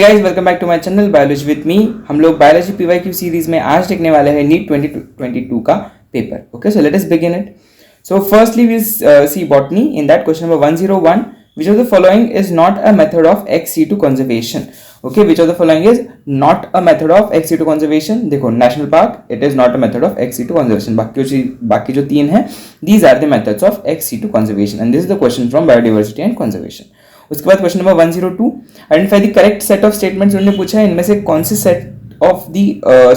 Guys welcome back to my channel biology with me. हम लोग biology PYQ series में आज देखने वाले हैं नीट 2022 का paper. Okay, so let us begin it. So firstly we see botany. In that question number 101, which of the following is not a method of ex situ conservation? Okay, which of the following is not a method of ex situ conservation? देखो, national park it is not a method of ex situ conservation. बाकी जो तीन है, these are the methods of ex situ conservation and this is the question from biodiversity and conservation. उसके बाद question number 102, identify the correct set of statements. उन्होंने पूछा है इनमें से कौन से set of the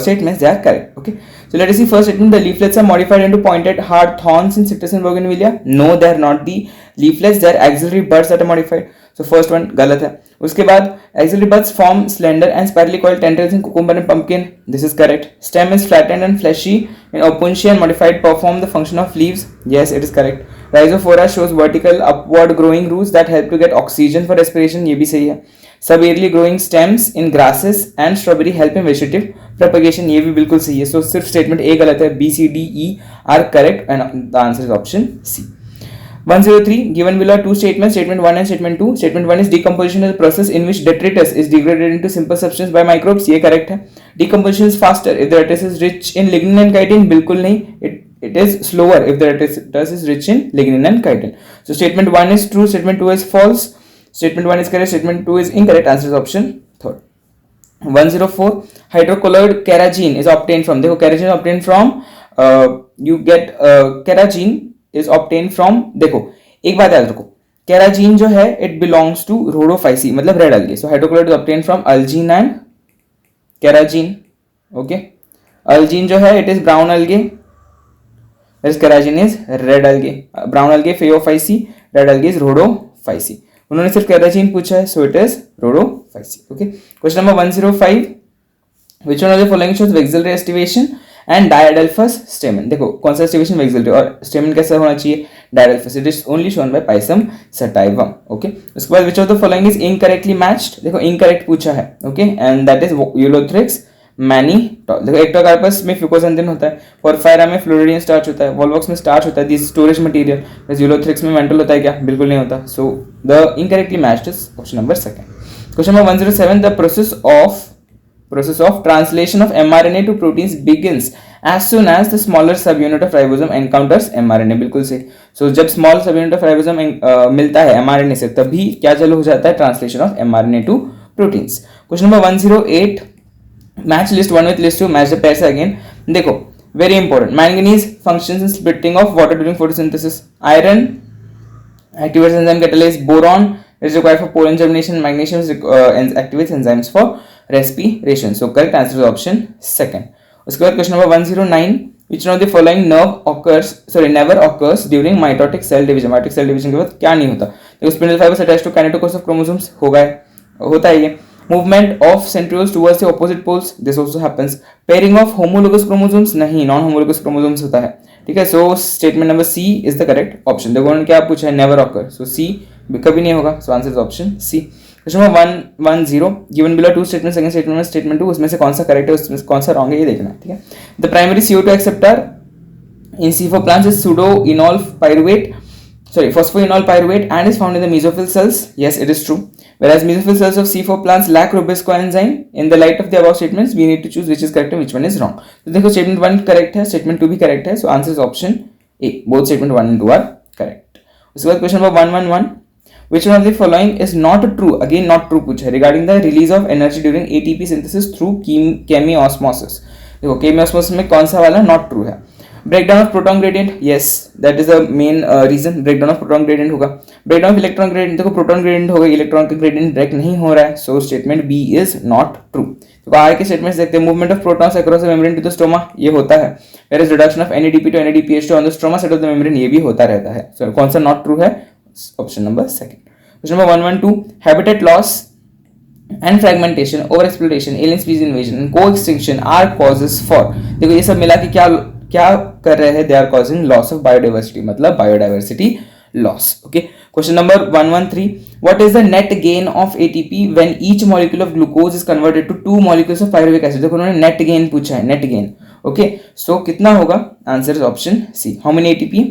statements they are correct. Okay, so let us see first statement. The leaflets are modified into pointed hard thorns in Citrus and Bougainvillea. No, they are not the leaflets, they are axillary buds that are modified. So first one गलत है। उसके बाद axillary buds form slender and spirally coiled tendrils in cucumber and pumpkin. This is correct. Stem is flattened and fleshy in opuntia and modified perform the function of leaves. Yes, it is correct. Rhizophora shows vertical upward growing roots that help to get oxygen for respiration. ये भी सही है। Severely growing stems in grasses and strawberry help in vegetative propagation. ये भी बिल्कुल सही है। So सिर्फ स्टेटमेंट ए गलत है। B, C, D, E are correct and the answer is option C. 103, given below two statements, statement 1 and statement 2. Statement 1 is decomposition is a process in which detritus is degraded into simple substance by microbes. ये correct है। Decomposition is faster if the detritus is rich in lignin and chitin. बिल्कुल नहीं, it is slower if the detritus is rich in lignin and chitin. So statement 1 is true, statement 2 is false. Statement 1 is correct, statement 2 is incorrect. Answer is option third. 104, hydrocolloid carrageen is obtained from, देखो carrageen is obtained from, you get carrageen is obtained from, देखो एक बात याद रखो, carrageen जो है it belongs to rhodophyceae, मतलब red algae. So hydrocolloid is obtained from algine and carrageen. Okay, algine जो है it is brown algae, whereas carrageen is red algae. Brown algae phaeophyceae, red algae is rhodophyceae. उन्होंने सिर्फ carrageen पूछा है, so it is rhodophyceae. Okay, question number 105, which one of the following shows vexillary aestivation and diadelphous stamen. देखो कौन सा aestivation, vexillary, और स्टेमन कैसा होना चाहिए, diadelphous. It is only shown by Pisum sativum. Okay, उसके बाद which of the following is incorrectly matched. देखो इनकरेक्ट पूछा है, okay, and that is Ulothrix mannitol. देखो एक्टोकार्पस में फ्यूकोसेंथिन होता है, पोरफायरा में फ्लोरिडियन स्टार्च होता है, वॉलवॉक्स में स्टार्च होता है, दिस स्टोरेज मटेरियल। बस यूलोथ्रिक्स में मेंटल होता है क्या, बिल्कुल नहीं होता। So the incorrectly matched is option number second. Question number 107, the process of translation of mRNA to proteins begins as soon as the smaller subunit of ribosome encounters mRNA। बिल्कुल सही। सो जब स्मॉल सबयूनिट ऑफ राइबोसोम मिलता है mRNA से, तभी क्या चालू हो जाता है, translation of mRNA to proteins. Question number 108, match list 1 with list 2, match the pairs again. देखो very important, manganese functions in splitting of water during photosynthesis, iron activates enzyme catalase, boron is required for pollen germination, magnesium activates enzymes for respiration. So correct answer is option second. उसके बाद question number 109, which one of the following never occurs during mitotic cell division। mitotic cell division के बाद क्या नहीं होता, देखो spindle fibers attached to kinetochores of chromosomes होता है ये। Movement of centrioles towards the opposite poles, this also happens. Pairing of homologous chromosomes, नहीं, non homologous chromosomes होता है, ठीक है। So statement number C is the correct option। देखो उन्होंने क्या पूछा है, never occur, so C कभी नहीं होगा, so answer is option C। Question number 110, given below two statements, second statement में statement 2, उसमें से कौन सा correct है, उसमें से कौन सा wrong है, ये देखना है, ठीक है। The primary CO2 acceptor in C4 plants is phosphoenol pyruvate and is found in the mesophyll cells. Yes, it is true. Whereas mesophyll cells of C4 plants lack Rubisco enzyme. In the light of the above statements, we need to choose which is correct and which one is wrong. तो देखो statement 1 correct है, statement 2 भी correct है, so answer is option A. Both statement 1 and 2 are correct. उसके बाद question number 111, which one of the following is not true? Again not true पूछा है, regarding the release of energy during ATP synthesis through chemiosmosis। देखो chemiosmosis में कौन सा वाला not true है, breakdown of proton gradient, yes that is the main reason, breakdown of proton gradient होगा। breakdown of electron gradient, देखो proton gradient होगा, electron का gradient ब्रेक नहीं हो रहा है, so statement B is not true। तो आगे के स्टेटमेंट्स देखते हैं, movement of protons across the membrane to the stroma, ये होता है, whereas reduction of NADP to NADPH2 on the stroma side of the membrane, ये भी होता रहता है। so कौन सा not true है, option number second. Question number 112, habitat loss and fragmentation, overexploitation, alien species invasion and co-extinction are causes for, देखो ये सब मिला के क्या कर रहे हैं, they are causing loss of biodiversity, मतलब biodiversity loss. Okay, question number 113, what is the net gain of ATP when each molecule of glucose is converted to 2 molecules of pyruvic acid. देखो उन्होंने नेट गेन पूछा है, net gain. Okay, so कितना होगा, answer is option C, how many ATP,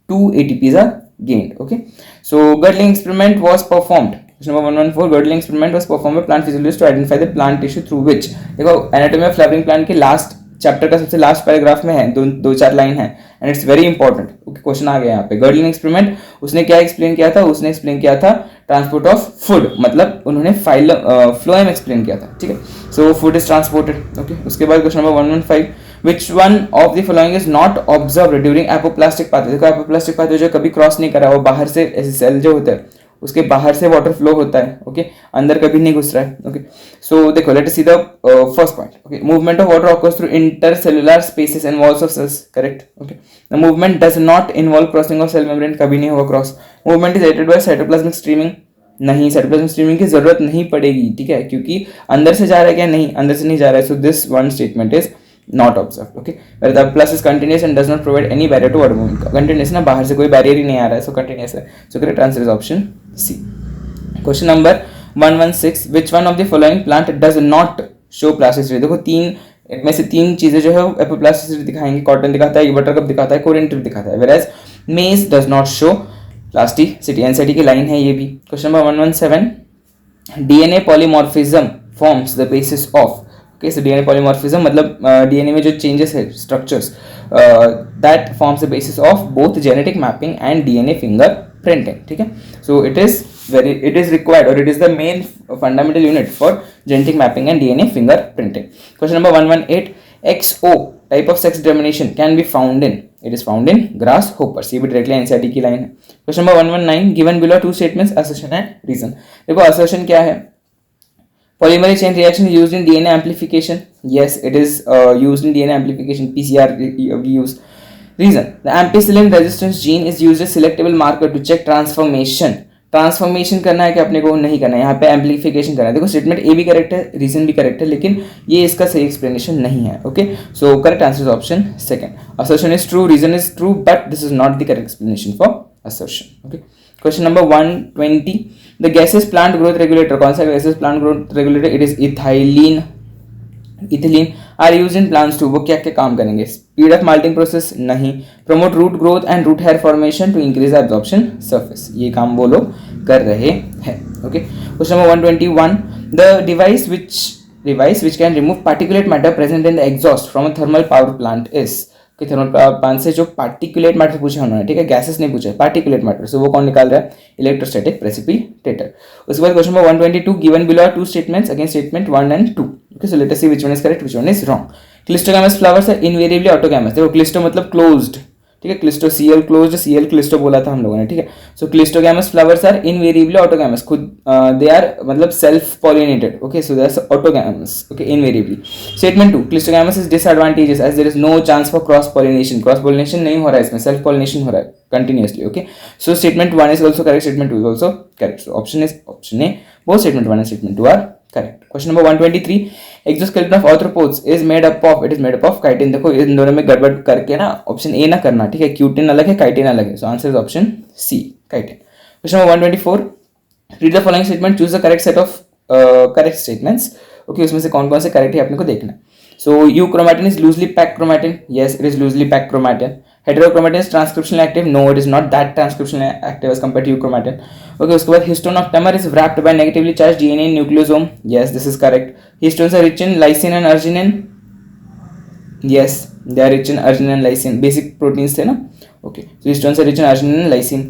2 ATPs are gained। Okay, so girdling experiment was performed question number 114 girdling experiment was perform by plant physiologist to identify the plant tissue through which. देखो anatomy of flowering plant के last chapter का सबसे last paragraph में है, दो चार line है and it's very important. Okay, question आ गया यहाँ पे। गर्डलिंग एक्सपेरिमेंट उसने क्या एक्सप्लेन किया था? उसने एक्सप्लेन किया था ट्रांसपोर्ट ऑफ फूड, मतलब उन्होंने फ्लोएम एक्सप्लेन किया था, ठीक है। So food is transported. Okay, उसके बाद question number 115 which one of the following is not observe during apoplastic pathway. देखो एपोप्लास्टिक पाथवे जो कभी क्रॉस नहीं करा, वो बाहर से ऐसे सेल जो होता है उसके बाहर से वाटर फ्लो होता है, ओके, अंदर कभी नहीं घुस रहा है। ओके, सो देखो let us see the first point. Okay, movement of water occurs through intercellular spaces and walls of cells, correct. Okay, the movement does not involve crossing of cell membrane, कभी नहीं होगा cross. Movement is aided by cytoplasmic streaming, नहीं, cytoplasmic streaming की जरूरत नहीं पड़ेगी, ठीक है, क्योंकि अंदर से जा रहा है क्या? नहीं, अंदर से नहीं जा रहा है। So this one statement is not observed. Okay, where the plus is continuous and does not provide any barrier to water movement. Continuous ना, बाहर से कोई barrier ही नहीं आ रहा है, so continuous है। So correct answer is option C. Question number 116 which one of the following plant does not show plasticity। देखो तीन में से तीन चीजें जो है एपोप्लास्टिसिटी दिखाएंगे। कॉटन दिखाता है, बटरकप दिखाता है, कोरिएंडर दिखाता है, whereas maize does not show plasticity। NCERT की लाइन है ये भी। Question number 117 DNA polymorphism forms the basis of. Okay, so DNA polymorphism मतलब डीएनए में जो चेंजेस है structures that forms the basis of both genetic mapping and DNA finger printing, ठीक है। सो इट इज रिक्वायर्ड और it is the main fundamental unit for genetic mapping and DNA finger printing. Question number 118 XO type of sex determination can be found in, it is found in grasshoppers. ये भी directly NCERT की line है। Question number 119 given below two statements assertion and reason. देखो assertion क्या है? Polymerase chain reaction is used in DNA amplification. Yes, it is used in DNA amplification. PCR we use. Reason: the ampicillin resistance gene is used as selectable marker to check transformation. Transformation करना है कि अपने को नहीं करना है, यहाँ पे एम्पलीफिकेशन करना है। देखो स्टेटमेंट ए भी करेक्ट है, रीजन भी करेक्ट है, लेकिन ये इसका सही एक्सप्लेनेशन नहीं है। Okay, so correct answer is option second. Assertion is true, reason is true, but this is not the correct explanation for assertion. Okay, question number 120 the gases plant growth regulator. कौन सा gases plant growth regulator? It is ethylene. Ethylene are use in plants to, वो क्या क्या काम करेंगे? Speed of malting process, नहीं। Promote root growth and root hair formation to increase absorption surface, ये काम वो लोग कर रहे हैं। Okay, question number 121 the device which can remove particulate matter present in the exhaust from a thermal power plant is. कि thermal plant से जो पार्टिकुलेट मैटर पूछे उन्होंने, ठीक है, गैसेस नहीं पूछे, पार्टिकुलेट मैटर, सो वो कौन निकाल रहा है? Electrostatic precipitator. उसके बाद question number 122 given below are two statements against statement 1 and 2। Okay, so let us see which one is correct, which one is wrong. Cleistogamous flowers are invariably autogamous. देखो cleisto मतलब closed, ठीक है, cleisto CL closed, CL cleisto बोला था हम लोगों ने, ठीक है। So cleistogamous flowers are invariably autogamous, खुद दे आर मतलब self pollinated. Okay, so they are autogamous. Okay, invariably. Statement 2 cleistogamous is disadvantages as there is no chance for cross pollination. Cross pollination नहीं हो रहा है इसमें, self pollination हो रहा है continuously. Okay, so statement 1 is also correct, statement 2 is also correct. So option is option A. Both statement 1 and statement 2 are correct. Question number 123 exoskeleton of arthropods is made up of, it is made up of chitin। देखो इन दोनों में गड़बड़ करके ना option A ना करना, ठीक है, क्यूटिन अलग है, काइटिन अलग है। So answer is option C, chitin. Question number 124 read the following statement, choose the correct set of correct statements. Okay, उसमें से कौन कौन से करेक्ट है अपने को देखना है। So euchromatin is loosely packed chromatin. Yes, it is loosely packed chromatin. Heterochromatin is transcriptionally active. No, it is not that transcriptionally active as compared to euchromatin. Okay, उसके बाद histone of tamer is wrapped by negatively charged DNA in nucleosome. Yes, this is correct. Histones are rich in lysine and arginine. Yes, they are rich in arginine and lysine. Basic proteins थे ना. Okay, so histones are rich in arginine and lysine.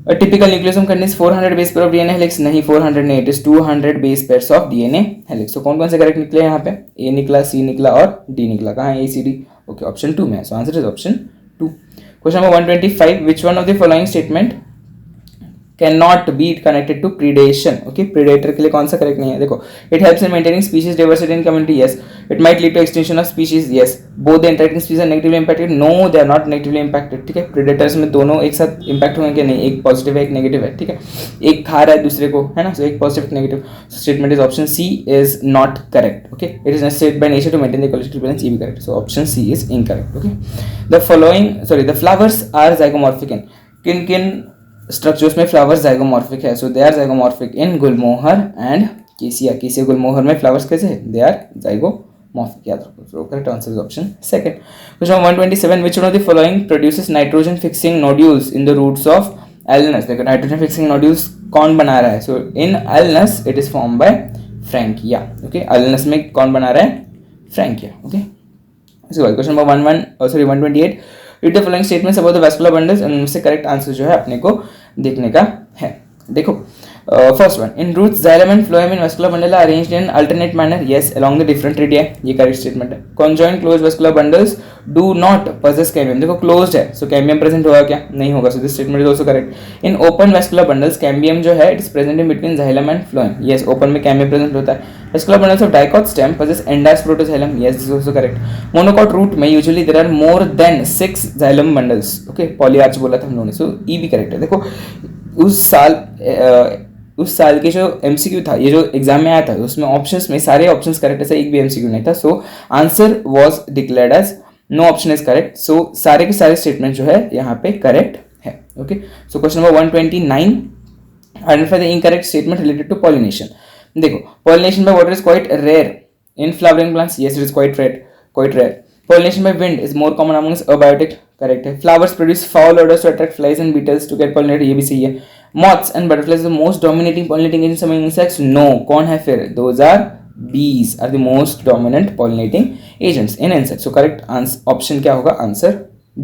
A typical nucleosome contains 400 base pair of DNA helix. नहीं 400 नहीं, it is 200 base pairs of DNA helix. So कौन कौन से correct निकले यहाँ पे? A निकला, C निकला और D निकला। कहाँ है A, C, D? Okay, option 2 में है। So answer is option 2। Question number 125 which one of the following statement can not be connected to predation. Okay, predator के लिए कौन सा करेक्ट नहीं है? देखो it helps in maintaining species diversity in community. Yes, it might lead to extension of species. Yes, both the interacting species are negatively impacted. No, they are not negatively impacted. ठीक है, predators में दोनों एक साथ impact होंगे कि नहीं? एक पॉजिटिव है, एक नेगेटिव है। ठीक है, एक खा रहा है दूसरे को, है ना, सो एक पॉजिटिव एक negative. Statement is option C is not correct. Okay, it is necessary by nature to maintain the ecological balance. ये भी correct, so option C is incorrect. Okay, the following the flowers are zygomorphic in किन किन structures में flowers zygomorphic है? So they are zygomorphic in gulmohar and cassia. Cassia gulmohar में flowers कैसे है? They are zygomorphic. याद रखो। So correct answer is option second. Question 127 which one of the following produces nitrogen fixing nodules in the roots of Alnus. देखो nitrogen fixing nodules कौन बना रहा है? So in Alnus it is form by Frankia. Okay, Alnus में कौन बना रहा है? Frankia. Okay, question number 128. Read the following statements about the vascular bundles and उनसे करेक्ट आंसर जो है अपने को देखने का है. देखो, first one, in roots xylem and phloem in vascular bundle are arranged in alternate manner, yes, along the different radii. ये करेक्ट स्टेटमेंट है. conjoined closed vascular bundles do not possess cambium. देखो क्लोज्ड है, सो cambium present होगा क्या? नहीं होगा. So this statement is also correct. In open vascular bundles cambium जो है it is present in between xylem and phloem. Yes, open में cambium present होता है. Vascular bundles of dicot stem possess endast protoxylem. Yes, this is also correct. Monocot root में usually there are more than 6 xylem bundles. Okay, polyarch बोला था हम लोगों ने. So E भी correct है. देखो उस साल के जो MCQ था, ये जो एग्जाम में आया था, उसमें ऑप्शंस में सारे ऑप्शंस करेक्ट है, एक भी MCQ नहीं था. So answer was declared as no option is correct. So सारे के सारे स्टेटमेंट जो है यहाँ पे करेक्ट है. Okay, so question number 129, identify the incorrect statement related to pollination. देखो, pollination by water is quite rare in flowering plants. Yes, it is quite rare. Pollination by wind is more common amongst abiotic. Correct है. Flowers produce foul odors to attract flies and beetles to get pollinated. ये भी सही है. Moths and butterflies are the most dominating pollinating agents among insects. No, कौन है फिर? Those are bees are the most dominant pollinating agents in insects. So correct option क्या होगा? Answer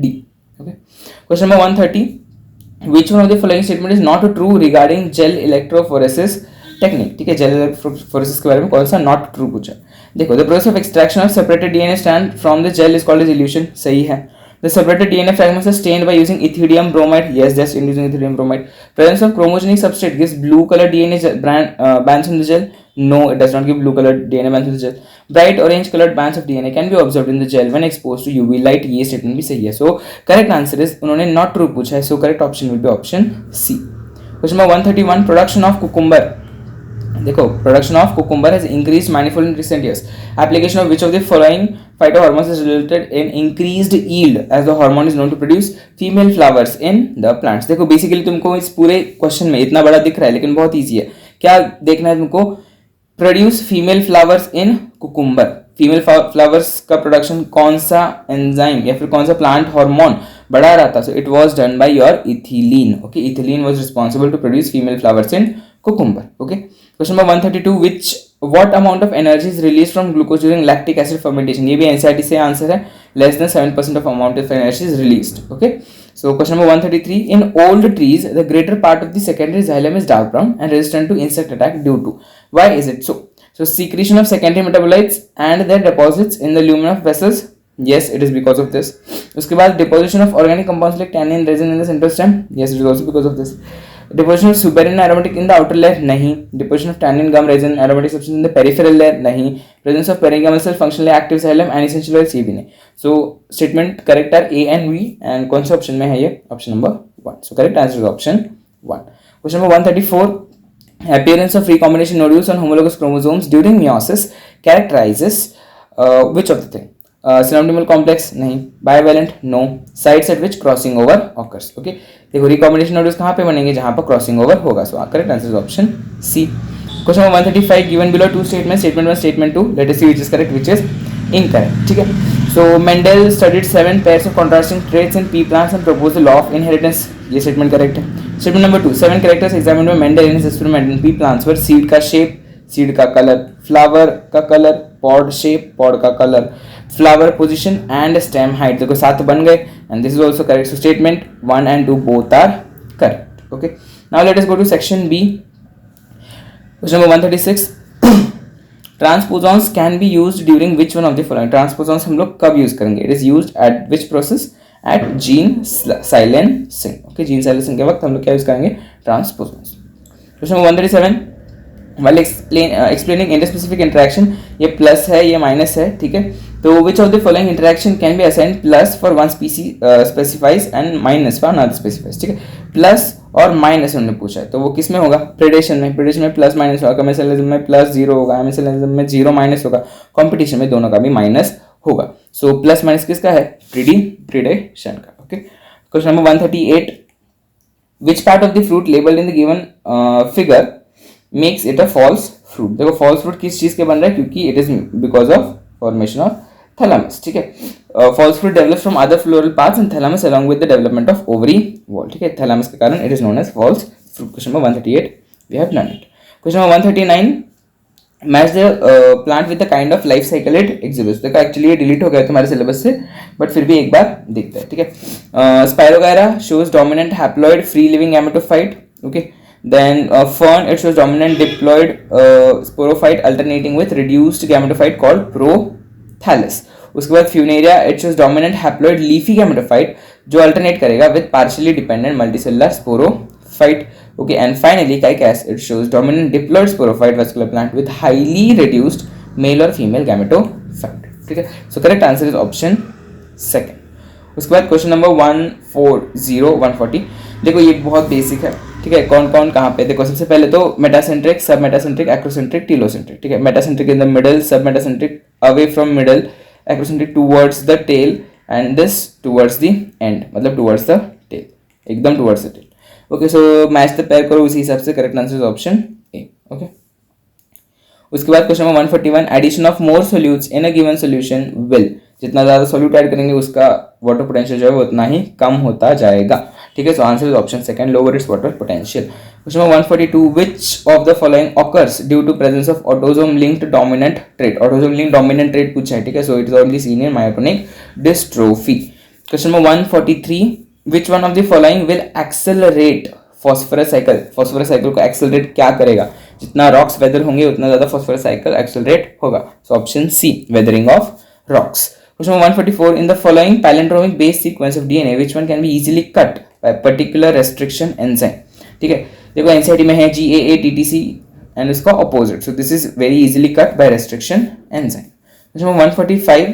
D. Okay. Question number 130. Which one of the following statement is not true regarding gel electrophoresis technique? ठीक है, gel electrophoresis के बारे में कौन सा not true पूछा. देखो, the process of extraction of separated DNA strand from the gel is called as elution. सही है. The separated DNA fragments are stained by using ethidium bromide. Yes, just using ethidium bromide. Presence of chromogenic substrate gives blue colour DNA bands in the gel. No, it does not give blue colored DNA bands in the gel. Bright orange colored bands of DNA can be observed in the gel when exposed to UV light. ये statement भी सही है. So correct answer is, उन्होंने not true पूछा है. So correct option will be option C. Question number 131, production of cucumber. देखो, production of cucumber has increased manifold in recent years. Application of which of the following phytohormones is resulted in increased yield as the hormone is known to produce female flowers in the plants. देखो, basically तुमको इस पूरे question में इतना बड़ा दिख रहा है लेकिन बहुत ईजी है. क्या देखना है तुमको? Produce female flowers in cucumber. Female flowers का प्रोडक्शन कौन सा एंजाइम या फिर कौन सा प्लांट हार्मोन बढ़ा रहा था? So it was done by your ethylene. Okay, ethylene was responsible to produce female flowers in cucumber. Okay, question number 132, what amount of energy is released from glucose during lactic acid fermentation? ये भी NCERT से answer है. less than 7% of amount of energy is released. Okay, so question number 133, in old trees the greater part of the secondary xylem is dark brown and resistant to insect attack due to. Why is it so? So secretion of secondary metabolites and their deposits in the lumen of vessels. Yes, it is because of this. उसके बाद deposition of organic compounds like tannin, resin in the central stem. Yes, it is also because of this. Deposition of suberin aromatic in the outer layer. नहीं. Deposition of tannin, gum, resin, aromatic substance in the peripheral layer. नहीं. Presence of parenchymal cell, functionally active xylem and essential oils. ये भी नहीं. So statement correct are A and B and कौन सा option में है ये? Option number 1. So correct answer is option 1. Question number 134. Appearance of recombination nodules on homologous chromosomes during meiosis characterizes which of the thing? Synaptimal complex नहीं. Bivalent no. Sites at which crossing over occurs. Okay, देखो, recombination nodes कहाँ पे बनेंगे? जहाँ पर crossing over होगा. So correct answer is option C. Question number 135, given below two statement, statement 1, statement 2. Let us see which is correct, which is incorrect. ठीक है, so Mendel studied 7 pairs of contrasting traits in pea plants and proposed the law of inheritance. ये statement correct है. Statement number 2, 7 characters examined by Mendel in his experiment in pea plants were seed का shape, seed का colour, flower का colour, pod shape, pod का colour, flower position and stem height. देखो 7 बन गए and this is also correct. So statement 1 and 2 both are correct. Okay, now let us go to section B. Question number 136. Transposons can be used during which one of the following? Transposons हम लोग कब use करेंगे? It is used at which process? At gene silencing. Okay, gene silencing के वक्त हम लोग क्या use करेंगे? Transposons. Question number 137. While explaining interspecific interaction, ये प्लस है, ये माइनस है. ठीक है, तो which of the following interaction can be assigned plus for one species specifies and minus for another specifies? ठीक है, प्लस और माइनस उन्होंने पूछा है, तो वो किस में होगा? प्रेडेशन में. प्रेडेशन में प्लस माइनस होगा. कमेंसलिज्म में प्लस 0 होगा. एमेंसलिज्म में 0 माइनस होगा. कॉम्पिटिशन में दोनों का भी माइनस होगा. सो प्लस माइनस किसका है? प्रेडेशन का. Okay, question number 138. Which part of the fruit labeled in the given figure makes it a false fruit? देखो, false fruit किस चीज के बन रहा है? क्योंकि it is because of formation of thalamus. ठीक है, false fruit develops from other floral parts and thalamus along with the development of ovary wall. ठीक है, thalamus के कारण it is known as false Question number 138, we have done it. Question number 139, match the plant with the kind of life cycle it exhibits. देखो actually ये delete हो गया तुम्हारे syllabus से, बट फिर भी एक बार देखते हैं, ठीक है. Spirogyra shows dominant haploid free living gametophyte. Okay, then fern it shows dominant diploid sporophyte alternating with reduced gametophyte called prothallus. उसके बाद funaria it shows dominant haploid leafy gametophyte जो अल्टरनेट करेगा with partially dependent multicellular sporophyte. Okay, and finally Caicus, it shows dominant diploid sporophyte vascular plant with highly reduced male or female gametophyte. ठीक है, so correct answer is option second. उसके बाद question number 140 देखो ये बहुत basic है, ठीक है. कौन कौन कहाँ पे, देखो सबसे पहले तो मेटासेंट्रिक, सब मेटासेंट्रिक, एक्रोसेंट्रिक, टीलोसेंट्रिक. ठीक है, metacentric in the middle, sub metacentric away from middle, acrocentric towards the tail and this towards the end, मतलब टूवर्ड्स द टेल, एकदम towards the tail. Okay, so match the pair करो उसी हिसाब से. Correct answer is option A. Okay, उसके बाद question number 141, addition of more solutes in a given solution will, जितना ज़्यादा सोल्यूट ऐड करेंगे उसका वाटर पोटेंशियल जो है वो उतना ही कम होता जाएगा. ठीक है, so answer is option second, lower its water potential. Question number 142, which of the following occurs due to presence of autosome linked dominant trait. Autosome linked dominant trait पूछा है, ठीक है, so it is only seen in myotonic dystrophy. Question number 143, which one of the following will accelerate phosphorus cycle. phosphorus cycle को accelerate क्या करेगा, जितना rocks weather होंगे उतना ज़्यादा phosphorus cycle accelerate होगा. so option C, weathering of rocks. question number 144, in the following palindromic base sequence of DNA which one can be easily cut by particular restriction enzyme. ठीक है, देखो NCERT में है GAA-TTC and इसका opposite, so this is very easily cut by restriction enzyme. question number 145,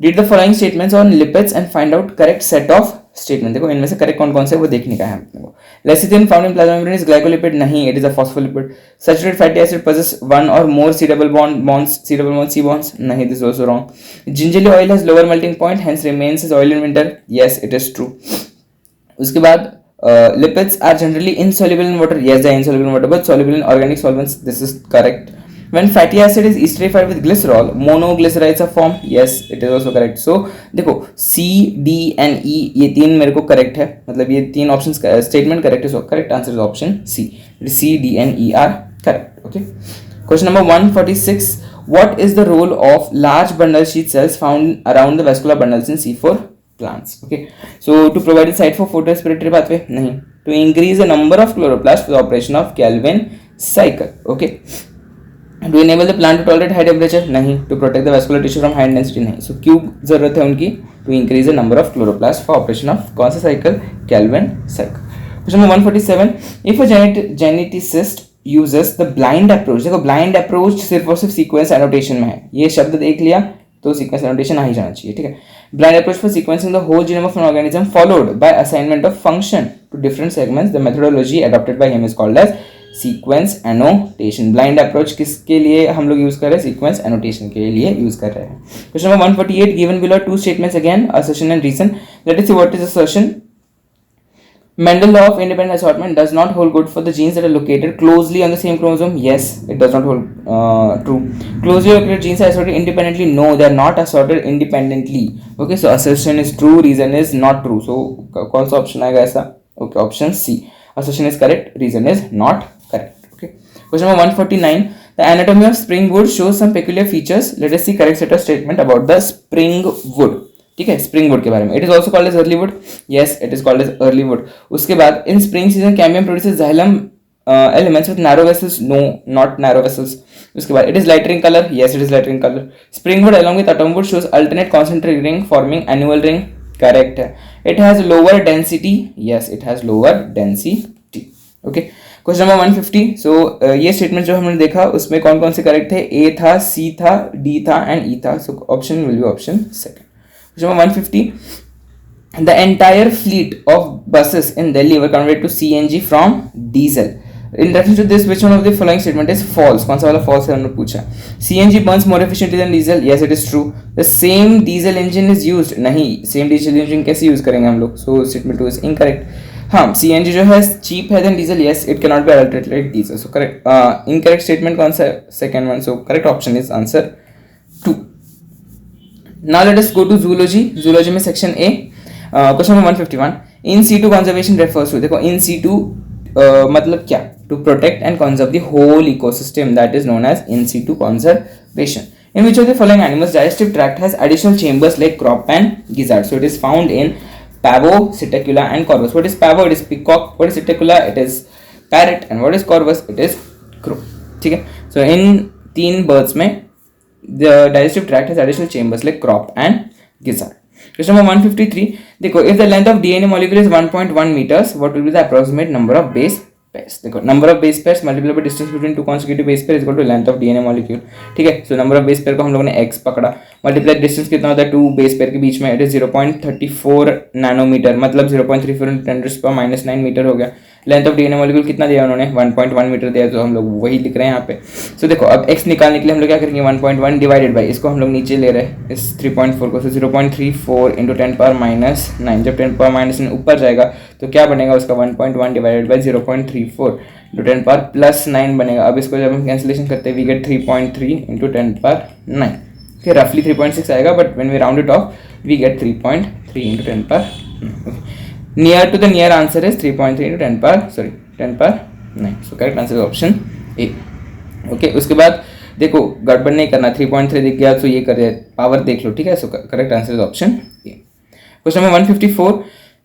read the following statements on lipids and find out correct set of statement. देखो इनमें से correct कौन कौन से वो देखने का है अपने को. Lecithin found in plasma membrane is glycolipid, नहीं, it is a phospholipid. Saturated fatty acid possess one or more C double bond C bonds, नहीं, this is also wrong. Gingerly oil has lower melting point hence remains as oil in winter, yes, it is true. उसके बाद lipids are generally insoluble in water, yes, they are insoluble in water but soluble in organic solvents, this is correct. When fatty acid is esterified with glycerol, monoglycerides are formed, yes, it is also correct. so देखो C, D and E ये तीन मेरे को correct है, मतलब ये तीन option statement correct है, so correct answer is option C. C, D and E are correct. okay, question number 146, what is the role of large bundle sheath cells found around the vascular bundles in C4 plants. okay, so to provide a site for photorespiratory pathway, नहीं, to increase the number of chloroplasts for the operation of Calvin cycle. okay, to enable the plant to tolerate high temperature, नहीं, to protect the vascular tissue from high density, नहीं. so क्यों जरूरत है उनकी, to increase the number of chloroplasts for operation of कौन सा cycle, Calvin cycle. question number 147, if a geneticist uses the blind approach, देखो blind approach सिर्फ और सिर्फ sequence annotation में है, ये शब्द देख लिया तो sequence annotation आ ही जाना चाहिए. ठीक है, blind approach for sequencing the whole genome of an organism followed by assignment of function to different segments, the methodology adopted by him is called as sequence annotation. Blind approach किसके लिए हम लोग use कर रहे हैं, sequence annotation के लिए use कर रहे हैं. Question number 148, given below two statements again, assertion and reason. Let us see what is assertion. Mendel law of independent assortment does not hold good for the genes that are located closely on the same chromosome. Yes, it does not hold true. Closely located genes are assorted independently. No, they are not assorted independently. Okay, so assertion is true, reason is not true. So कौन सा option आएगा ऐसा? Okay, option C. Assertion is correct, reason is not correct. Okay. Question number 149. The anatomy of spring wood shows some peculiar features. Let us see correct set of statement about the spring wood. ठीक है, spring would के बारे में. It is also called as early wood, yes, it is called as early wood. उसके बाद in spring season cambium produces xylem elements with narrow vessels, no, not narrow vessels. उसके बाद it is lighter in colour, yes, it is lighter in colour. Spring wood along with autumn wood shows alternate concentric ring forming annual ring, correct है. It has lower density, yes, it has lower density. Okay, question number 150. So ये statement जो हमने देखा उसमें कौन कौन से correct थे, ए था, सी था, डी था एंड ई था. So option will be option second. Question number 150. The entire fleet of buses in Delhi were converted to CNG from diesel. In reference to this, which one of the following statement is false? कौन सा वाला false है हमने पूछा. CNG burns more efficiently than diesel. Yes, it is true. The same diesel engine is used. नहीं, same diesel engine कैसे use करेंगे हम लोग? So statement 2 is incorrect. हाँ, CNG जो है cheap है than diesel. Yes, it cannot be adulterated like diesel. So correct. Incorrect statement कौन सा है? Second one. So correct option is answer 2. Now let us go to zoology. Zoology में section A. Question number 151. In situ conservation refers to, देखो in situ मतलब क्या, to protect and conserve the whole ecosystem, that is known as in situ conservation. In which of the following animals digestive tract has additional chambers like crop and gizzard? So it is found in pavo, Psittacula and corvus. What is pavo? It is peacock. What is Psittacula? It is parrot. And what is corvus? It is crow. ठीक है. So in 3 birds में the digestive tract has additional chambers like crop and gizzard. Question number 153. देखो, if the length of DNA molecule is 1.1 meters, what will be the approximate number of base pairs? देखो, number of base pairs multiplied by distance between 2 consecutive base pairs is equal to length of DNA molecule. ठीक है. So number of base pair को हम लोगों ने x पकड़ा, multiply distance कितना होता है 2 base pair के बीच में, it is 0.34 नैनोमीटर, मतलब 0.34 into 10⁻⁹ मीटर हो गया. लेंथ ऑफ डीएनए मॉलिक्यूल कितना दिया उन्होंने, 1.1 मीटर दिया, तो हम लोग वही लिख रहे हैं यहाँ पे. सो देखो, अब x निकालने के लिए हम लोग क्या करेंगे, 1.1 डिवाइडेड बाई, इसको हम लोग नीचे ले रहे हैं इस 3.4 को, 0.34 इंटू 10⁻⁹. जब 10⁻⁹ ऊपर जाएगा तो क्या बनेगा उसका, 1.1 डिवाइडेड बाई 0.34 इंटू 10⁻+9 बनेगा. अब इसको जब हम कैंसिलेशन करते हैं, वी गेट 3.3 इंटू 10⁻9. ओके, रफली 3.6 आएगा, but when we round it off we get 3.3 into 10⁻9. Near to the near answer is 3.3 into 10⁻9. So correct answer is option A. Okay, उसके बाद देखो, गड़बड़ नहीं करना, 3.3 दिख गया तो ये कर पावर देख लो. ठीक है. So correct answer is option A. Question number 154.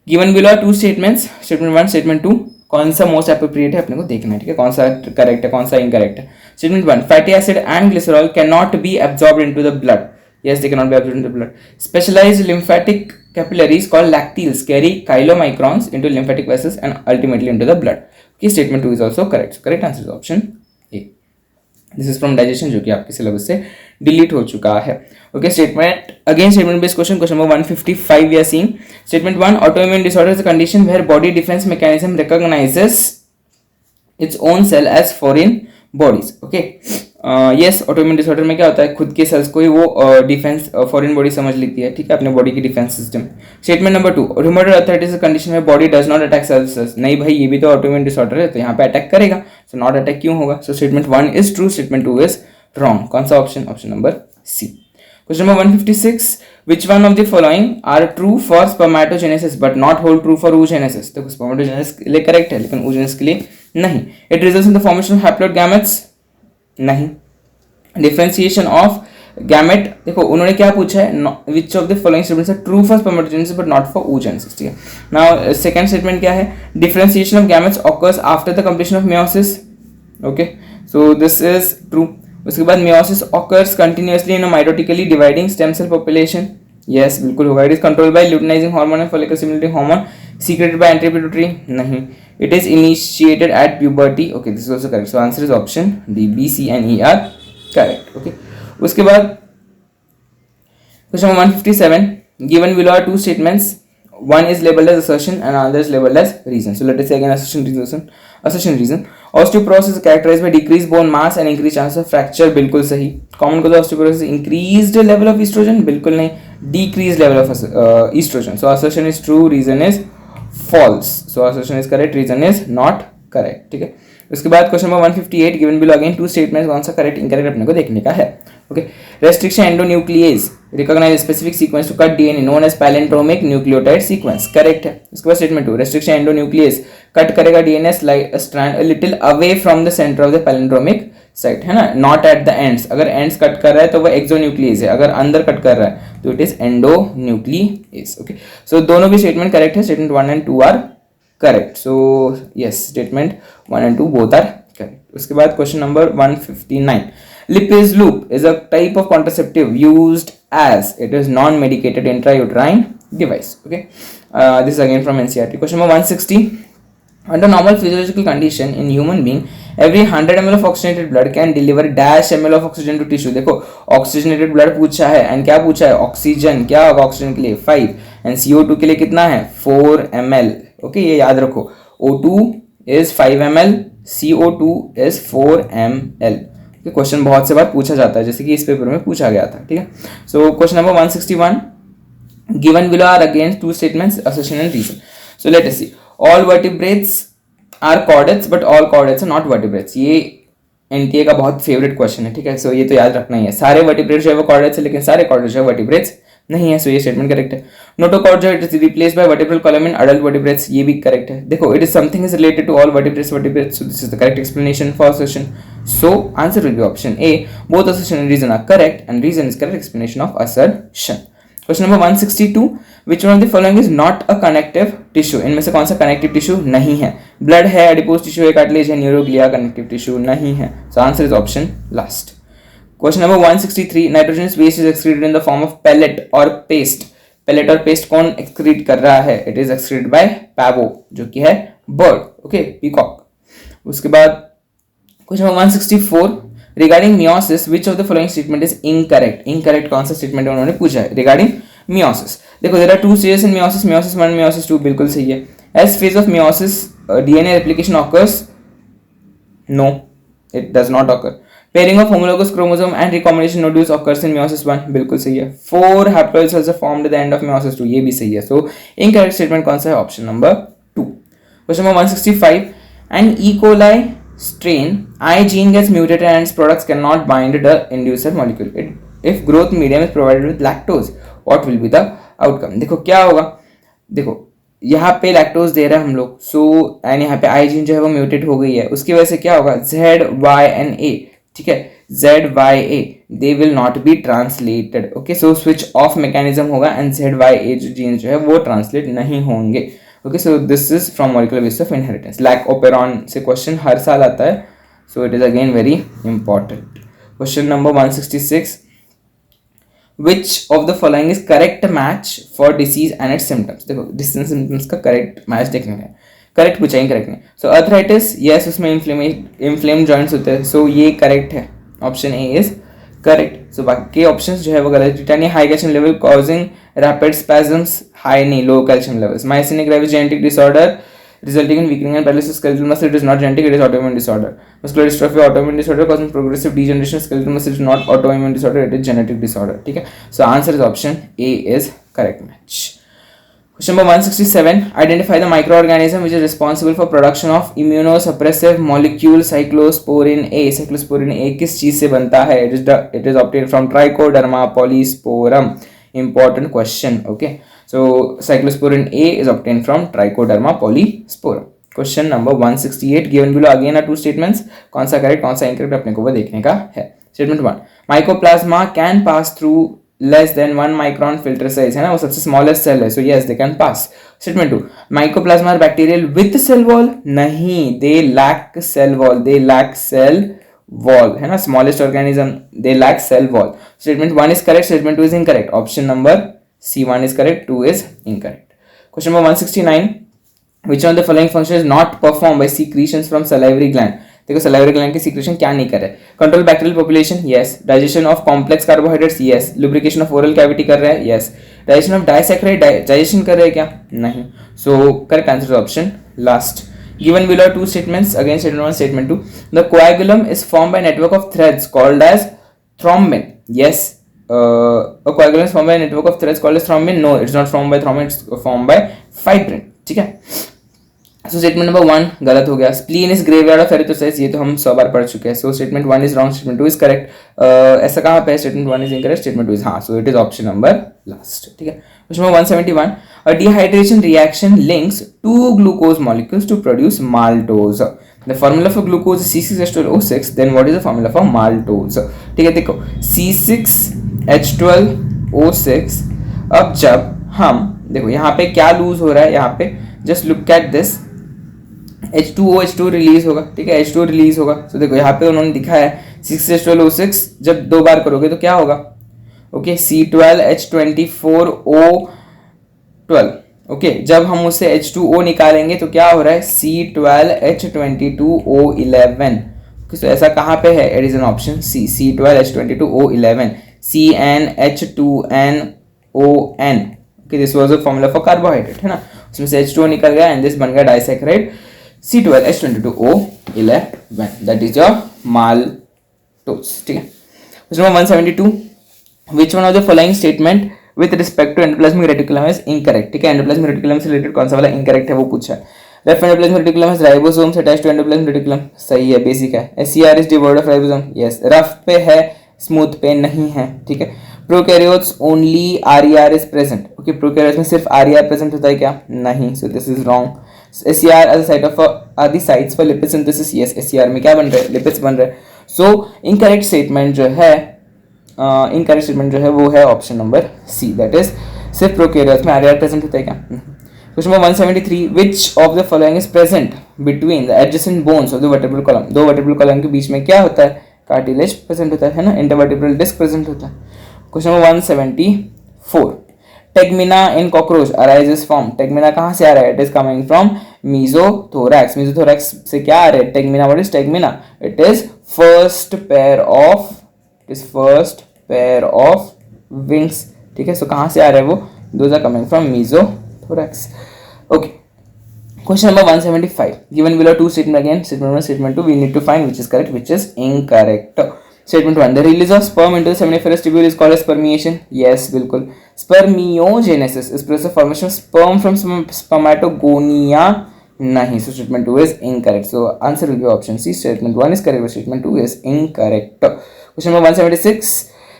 Given below 2 statements, statement 1 statement 2, कौन सा मोस्ट अप्रोप्रिएट है अपने को देखना है. ठीक है, कौन सा करेक्ट है कौन सा इनकरेक्ट है. Statement 1, fatty acid and glycerol can not B absorbed into the blood. Yes, they cannot be absorbed into the blood. Specialized lymphatic capillaries called lacteals carry chylomicrons into lymphatic vessels and ultimately into the blood. Okay, statement 2 is also correct. So correct answer is option A. This is from digestion, जो कि आपके syllabus से delete हो चुका है. Okay, statement again, statement based question. Question number 155 we are seeing. Statement 1, autoimmune disorder is a condition where body defense mechanism recognizes its own cell as foreign bodies. Okay. Yes, autoimmune disorder में क्या होता है, खुद के sales को ही वो defence foreign body समझ लेती है. ठीक है, अपने बॉडी की defence system. Statement number 2, rheumatoid arthritis condition में body does not attack cells. नहीं भाई, ये भी तो ऑटोइम्यून डिसऑर्डर है, तो यहाँ पे अटैक करेगा. सो नॉट अटैक क्यों होगा. So statement 1 is true, statement 2 is wrong. कौन सा option, option number C. Question number 156, which one of the following are true for spermatogenesis but not hold true for oogenesis. तो spermatogenesis के लिए correct है, लेकिन oogenesis के लिए नहीं. It results in the formation of haploid gametes. नहीं. Differentiation of gamete, देखो उन्होंने क्या पूछा है, which of the following statements are true for spermatogenesis but not for oogenesis. ठीक है. नाउ सेकंड स्टेटमेंट क्या है, differentiation of gametes occurs after the completion of meiosis. Okay, so this is true. उसके बाद meiosis occurs continuously in a mitotically dividing stem cell population. Yes, बिल्कुल होगा. It is controlled by luteinizing hormone and follicle stimulating hormone secreted by anti pituitary. नहीं. It is initiated at puberty. Okay, this is also correct. So answer is option D, B, C and E are correct. Okay, उसके बाद question 157, given below are 2 statements, one is labeled as assertion and another is labeled as reason. So let us say again assertion reason. Osteoporosis is characterized by decreased bone mass and increased chance of fracture. बिल्कुल सही. Common cause of osteoporosis increased level of estrogen. बिल्कुल नहीं, decreased level of estrogen. So assertion is true, reason is false. So assertion is correct, reason is not correct. ठीक है. उसके बाद question number 158, given below again 2 statements, कौन सा correct incorrect अपने को देखने का है. Okay, restriction endonuclease recognise specific sequence to cut DNA known as palindromic nucleotide sequence. Correct है. उसके बाद स्टेटमेंट 2, रेस्ट्रिक्शन एंडोन्यूक्लिएज कट करेगा DNA strand a little away from the centre of the palindromic site, है ना, not at the ends. अगर ends cut कर रहा है तो वह एक्सोन्यूक्लिएज है, अगर अंदर कट कर रहा है तो it is endonuclease. Okay, so दोनों भी स्टेटमेंट करेक्ट है. Statement 1 and 2 are correct. So yes, statement 1 and 2 both are correct. उसके बाद question number 159, Lippes loop is a type of contraceptive used as it is non-medicated intrauterine device. Okay, this is again from NCERT. Question number 160, under normal physiological condition in human being, every 100 ml of oxygenated blood can deliver dash ml of oxygen to tissue. देखो oxygenated blood पूछा है, and क्या पूछा है, oxygen. क्या होगा oxygen के लिए 5 and CO2 के लिए कितना है 4 ml. ओके, ये याद रखो. O2 is 5 ml, CO2 is 4 ml. Question बहुत से बार पूछा जाता है, जैसे कि इस पेपर में पूछा गया था. ठीक है. So question number 161, given below are again 2 statements, assertion and reason. So let us see. All vertebrates are chordates but all chordates are not vertebrates. ये एनटीए का बहुत फेवरेट क्वेश्चन है. ठीक है. सो ये तो याद रखना ही है. सारे वर्टिब्रेट्स जो है वो chordates है, लेकिन सारे chordates जो है वर्टिब्रेट्स नहीं है, सो ये स्टेटमेंट करेक्ट है। Notochordia it is replaced by vertebral column in adult vertebrates, ये भी करेक्ट है। देखो it is something is related to all vertebrates, so this is the correct explanation for assertion. So answer will be option A. Both assertion and reason are correct, and reason is correct explanation of assertion. Question number 162. Which one of the following is not a connective tissue? इनमें से कौन सा connective tissue नहीं है? Blood है, adipose tissue है, cartilage है, neuroglia connective tissue नहीं है. So answer is option last. Question number 163. Nitrogenous waste is excreted in the form of pellet or paste. Pellet और paste कौन excrete कर रहा है? It is excreted by pavo, जो कि है bird, okay, peacock. उसके बाद Question number 164. Regarding meiosis, which of the following statement is incorrect? Incorrect कौन सा statement है उन्होंने पूछा है regarding meiosis. देखो there are two stages in meiosis, meiosis 1, meiosis 2, बिल्कुल सही है. As phase of meiosis, DNA replication occurs? No, it does not occur. Pairing of homologous chromosome and recombination nodules occurs in meiosis 1, बिल्कुल सही है. 4 haploid cells are formed at the end of meiosis 2, ये भी सही है. So incorrect statement कौन सा है? Option number 2. Question number 165. An E. coli strain I gene gets mutated and its products cannot bind the inducer molecule. If growth medium is provided with lactose, what will be the outcome? देखो क्या होगा, देखो यहाँ पे lactose दे रहा है हम लोग, सो एंड यहाँ पे आई जीन जो है वो म्यूटेट हो गई है, उसकी वजह से क्या होगा, ZYNA, ठीक है, ZYA they will not be translated, okay, so switch off mechanism होगा एंड ZYA जो जीन जो है वो ट्रांसलेट नहीं होंगे. Okay, so this is from molecular basis of inheritance. Lac operon से question हर साल आता है, so it is again very important. Question number 166. Which of the following is correct match for disease and its symptoms? देखो disease and symptoms का correct match देखने का है, correct पूछा है, incorrect नहीं. So arthritis, yes, उसमें inflamed joints होते हैं, so ये correct है, option A is correct. So बाकी ऑप्शंस जो है वो गलत. Tetania high calcium level causing rapid spasms, high नहीं, low calcium levels. Myasthenic gravis genetic disorder resulting in weakening and paralysis of skeletal muscle, it is not genetic, it is autoimmune disorder. Muscular dystrophy autoimmune disorder causing progressive degeneration of skeletal muscle, it is not autoimmune disorder, it is genetic disorder. ठीक है, so answer is option A is correct match. Question number 167. Identify the microorganism which is responsible for production of immunosuppressive molecule cyclosporin A. Cyclosporin A किस चीज से बनता है? It is obtained from Trichoderma polysporum. Important question. Okay, so cyclosporin A is obtained from Trichoderma polysporum. Question number 168. Given below again are two statements. कौन सा correct कौन सा incorrect अपने को वो देखने का है. Statement 1. Mycoplasma can pass through less than 1 micron filter size, है ना, वो सबसे smallest cell है, so yes they can pass. Statement 2. Mycoplasma are bacterial with cell wall? नहीं, they lack cell wall, they lack cell wall, है ना, smallest organism, they lack cell wall. Statement 1 is correct, statement 2 is incorrect. Option number C1 is correct, 2 is incorrect. Question number 169. Which one of the following function is not performed by secretions from salivary gland? देखो salivary gland की secretion क्या नहीं कर रहे? Control bacterial population, yes. Digestion of complex carbohydrates, yes. Lubrication of oral cavity कर रहे हैं, yes. Digestion of disaccharide, digestion कर रहे हैं क्या? नहीं. So correct answer is option last. Given below two statements, again statement 1, statement 2. The coagulum is formed by a network of threads called as thrombin. Yes. A coagulum is formed by a network of threads called as thrombin. No, it's not formed by thrombin, it's formed by fibrin. ठीक है. So statement number 1 गलत हो गया. Spleen is graveyard of erythrocytes, ये तो हम 100 बार पढ़ चुके हैं. So statement 1 is wrong, statement 2 is correct. ऐसा कहाँ पे है? Statement 1 is incorrect, statement 2 is हाँ. So it is option number last. ठीक है. Question number 171. A dehydration reaction links two glucose molecules to produce maltose. The formula for glucose is C6H12O6. Then what is the formula for maltose? ठीक है, देखो C6H12O6. अब जब हम देखो यहाँ पे क्या लूज हो रहा है, यहाँ पे just look at this, H2O release होगा, ठीक है, H2 रिलीज होगा. तो देखो यहाँ पे उन्होंने दिखाया है 6H12O6 जब 2 बार करोगे तो क्या होगा, ओके, C12H24O12. ओके, जब हम उससे H2O निकालेंगे तो क्या हो रहा है, C12H22O11. तो ऐसा कहाँ पे है? It is an option C, C12H22O11, CnH2nOn. Okay, this was the formula for carbohydrate, है ना, उसमें से H2O निकल गया एंड दिस बन गया disaccharide C12H22O11. That is your maltose. ठीक है. Question number 172. Which one of the following statement with respect to endoplasmic reticulum is incorrect? ठीक है, एंडोप्लाज्मिक रेटिकुलम से रिलेटेड कौन सा वाला इनकरेक्ट है वो पूछा है. Left endoplasmic reticulum is ribosomes attached to endoplasmic reticulum, सही है, बेसिक है. SCR is devoid of ribosome, yes. Rough पे है, स्मूथ पे नहीं है. ठीक है. Prokaryotes only RER is present. Okay, prokaryotes में सिर्फ RER प्रेजेंट होता है क्या? नहीं. So this is wrong. SCR are site of are the sites for lipid synthesis. Yes, SCR में क्या बन रहा है? लिपिड्स बन रहे हैं. सो इनकरेक्ट स्टेटमेंट जो है वो है option number C, that is सिर्फ प्रोकैरियोट्स में RER प्रेजेंट होता है क्या? Question number 173, which of the following is present between the adjacent bones of the vertebral column. दो वर्टेब्रल कॉलम के बीच में क्या होता है? कार्टिलेज प्रेजेंट होता है ना, इंटरवर्टेब्रल डिस्क प्रेजेंट होता है. Question number 174, tegmina in cockroach arises from. Tegmina कहाँ से आ रहा है? It is coming from mesothorax. Mesothorax से क्या आ रहा है? Tegmina. What is tegmina? It is first pair of wings. ठीक है, सो कहाँ से आ रहा है वो? Those are coming from mesothorax. Okay, question number 175, given below two statement again, statement 1, statement 2, we need to find which is correct, which is incorrect. Statement 1, the release of sperm into the seminiferous tubule is called as spermiation. Yes, बिल्कुल. Spermiogenesis is process of formation of sperm from spermatogonia. नहीं. So statement 2 is incorrect. So answer will be option C. Statement 1 is correct, but statement 2 is incorrect. Question number 176,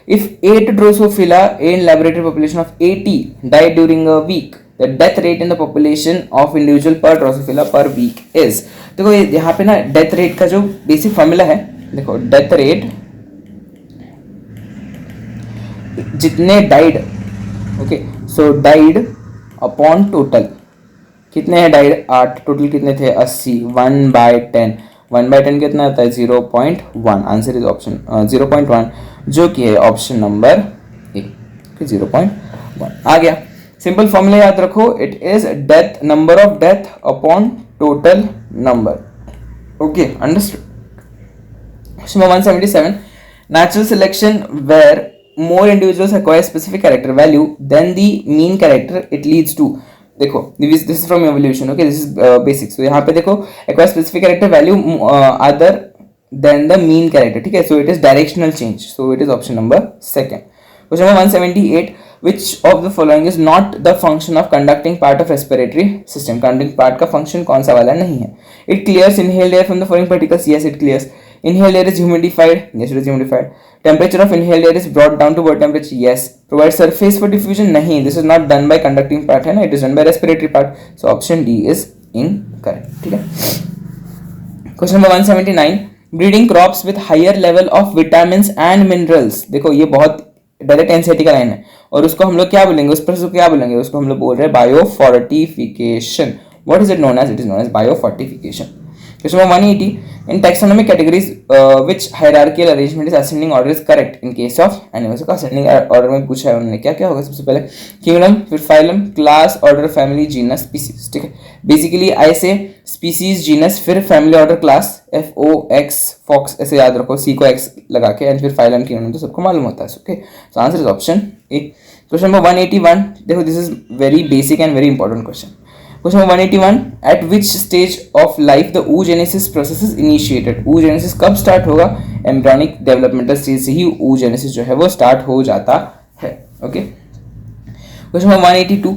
if 8 Drosophila in laboratory population of 80 died during a week, the death rate in the population of individual per Drosophila per week is. देखो यहाँ पे ना death rate का जो basic formula है, देखो death rate जितने died, okay, सो died upon total. कितने हैं डाइड? 8. टोटल कितने थे? 80. 1/10. 1/10 कितना आता है? 0.1. आंसर इज ऑप्शन 0.1, जो कि है ऑप्शन नंबर ए. 0.1 आ गया. सिंपल फॉर्मूला याद रखो, it is death, number of death upon total number. Okay, understood. Question number 177, natural selection where more individuals acquire specific character value than the mean character it leads to. देखो, this is from evolution. okay, this is basic. so यहाँ पे देखो, acquire specific character value other than the mean character. ठीक है, so it is directional change, so it is option number second. Question number 178, which of the following is not the function of conducting part of respiratory system. conducting part का function कौन सा वाला नहीं है? It clears inhaled air from the following particles. Yes, it clears. Inhaled air is humidified. Yes, it is humidified. Temperature of inhaled air is brought down to what temperature? Yes. Provide surface for diffusion. नहीं, this is not done by conducting part है ना, it is done by respiratory part. So option D is incorrect. ठीक है. Question number 179, breeding crops with higher level of vitamins and minerals. देखो ये बहुत direct NCERT का line है, और उसको हम लोग क्या बोलेंगे? उस प्रोसेस को क्या बोलेंगे? उसको हम लोग बोल रहे हैं biofortification. What is it known as? It is known as biofortification. Question number 180, in taxonomic categories which hierarchical arrangement is ascending order is correct in case of animals. का असेंडिंग ऑर्डर में पूछा है उन्होंने. क्या क्या होगा? सबसे पहले किंगडम, फिर phylum, class, order, family, genus, species. ठीक है, basically I say species, genus, फिर family, order, class, FOX, fox ऐसे याद रखो, C को X लगा के, एंड फिर फाइलम, किंगडम, तो सबको मालूम होता है. Okay, so answer is option A. Question number 181, देखो this is very basic and very important question. Question number 181, at which stage of life the oogenesis process is initiated. oogenesis कब start होगा? embryonic developmental stage से ही oogenesis जो है वो start हो जाता है. Okay. Question number 182,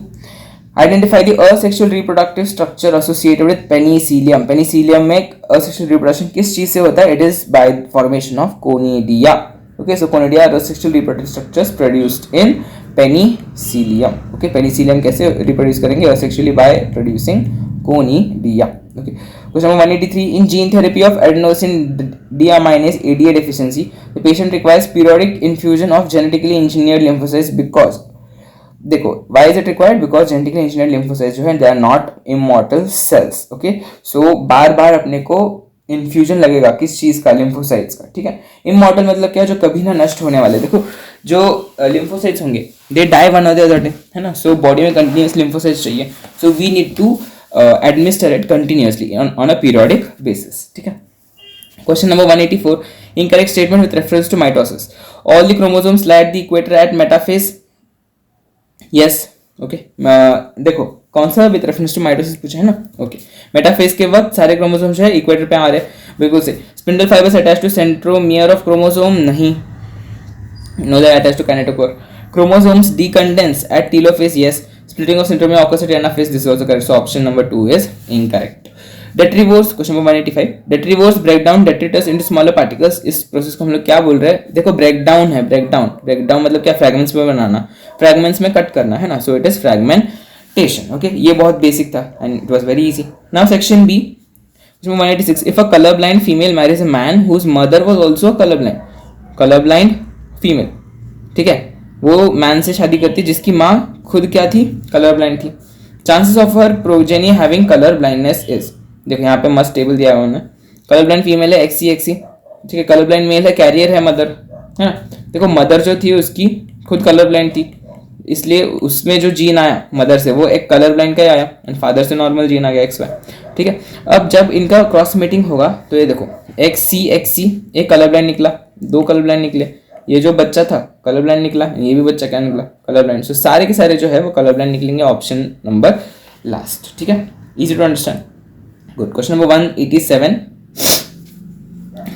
identify the asexual reproductive structure associated with penicillium. penicillium में asexual reproduction किस चीज से होता है? It is by formation of conidia. Okay, so conidia are asexual reproductive structures produced in penicillium. Okay, penicillium कैसे reproduce करेंगे? asexually by producing conidia. Okay, question number 183, in gene therapy of adenosine deaminase ADA deficiency the patient requires periodic infusion of genetically engineered lymphocytes because. देखो, why is it required? because genetically engineered lymphocytes जो है they are not immortal cells. Okay, so बार बार अपने को infusion लगेगा किस चीज का? लिम्फोसाइट्स का. ठीक है, इमॉर्टल मतलब क्या? जो कभी ना नष्ट होने वाले. देखो जो लिम्फोसाइट्स होंगे दे डाई वन और द अदर डे, है ना. सो बॉडी में कंटिन्यूस लिम्फोसाइट्स चाहिए, so we need to administer it continuously on a periodic basis. ठीक है. Question number 184, incorrect statement with reference to mitosis. All the chromosomes lie at the equator at metaphase. Yes. Okay, देखो कौन सा with reference to mitosis पूछा है ना. Okay, metaphase के वक्त सारे क्रोमोसोम जो है इक्वेटर पे आ रहे हैं. बिल्कुल से. Spindle fibres attach to centromere of chromosome. नहीं. No they attach to kinetochore. Chromosomes decondense at telophase. Yes. Splitting of centromere occurs at anaphase. This is also correct. So option number 2 is incorrect. Detritivores, question number 185, detritivores break down detritus into smaller particles, इस process को हम लोग क्या बोल रहे हैं? देखो break down है, ब्रेक डाउन मतलब क्या? फ्रैगमेंट्स में बनाना, फ्रैगमेंट्स में कट करना है ना, so it is fragmentation. Okay, ये बहुत बेसिक था and it was very easy. Now section B, 186, if a colorblind female marries a man whose mother was also a colorblind female, ठीक है, वो मैन से शादी करती जिसकी माँ खुद क्या थी? कलर ब्लाइंड थी। Chances of her progeny having colour blindness is, देखो यहाँ पे मस्त टेबल दिया हुआ है, कलर ब्लाइंड फीमेल है XC, ठीक है, कलर ब्लाइंड मेल है, कैरियर है मदर, है ना। देखो मदर जो थी उसकी खुद कलर ब्लाइंड थी, इसलिए उसमें जो जीन आया मदर से वो एक कलर ब्लाइंड का ही आया एंड फादर से नॉर्मल जीन आ गया XY, ठीक है। अब जब इनका क्रॉस मीटिंग होगा तो ये देखो XC एक कलर ब्लाइंड निकला, दो कलर ब्लाइंड निकले, ये जो बच्चा था कलर ब्लाइंड निकला, ये भी बच्चा क्या निकला? Colour blind. सो सारे के सारे जो है वो कलर ब्लाइंड निकलेंगे, ऑप्शन नंबर लास्ट, ठीक है, easy to understand, good. Question number 187,